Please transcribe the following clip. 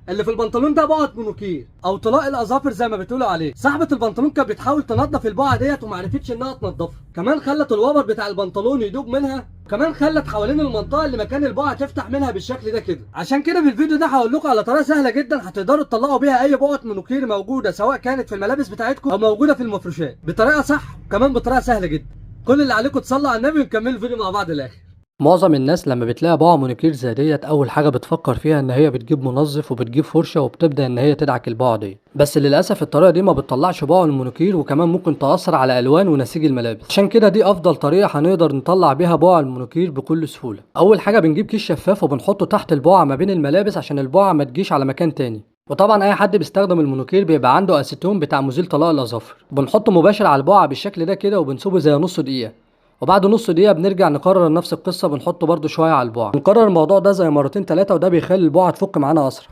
اللي في البنطلون ده بقعة منوكير او طلاق الاظافر زي ما بتقولوا عليه. صاحبة البنطلون كانت بتحاول تنظف البقعة ديت ومعرفتش انها تنظفها، كمان خلت الوبر بتاع البنطلون يدوب منها، كمان خلت حوالين المنطقة اللي مكان البقعة تفتح منها بالشكل ده كده. عشان كده في الفيديو ده هقول لكم على طريقة سهلة جدا هتقدروا تطلعوا بيها اي بقعة منوكير موجودة، سواء كانت في الملابس بتاعتكم او موجودة في المفروشات، بطريقة صح وكمان بطريقة سهلة جدا. كل اللي عليكم تصلوا على النبي ونكمل الفيديو مع بعض للاخر. معظم الناس لما بتلاقي بقعة مونيكير زي ديت اول حاجه بتفكر فيها ان هي بتجيب منظف وبتجيب فرشه وبتبدا ان هي تدعك البقعه دي، بس للاسف الطريقه دي ما بتطلعش بقع المونيكير وكمان ممكن تاثر على الوان ونسيج الملابس. عشان كده دي افضل طريقه هنقدر نطلع بيها بقع المونيكير بكل سهوله. اول حاجه بنجيب كيس شفاف وبنحطه تحت البقعه ما بين الملابس عشان البقعه ما تجيش على مكان تاني. وطبعا اي حد بيستخدم المونوكير بيبقى عنده اسيتون بتاع مزيل طلاء الاظافر، بنحطه مباشر على البقعه بالشكل ده كده وبنسيبه زي نص دقيقه، وبعد نص دقيقة بنرجع نكرر نفس القصة، بنحطه برده شوية على البقعة، بنكرر الموضوع ده زي مرتين تلاتة وده بيخلي البقعة تفك معانا أسرع.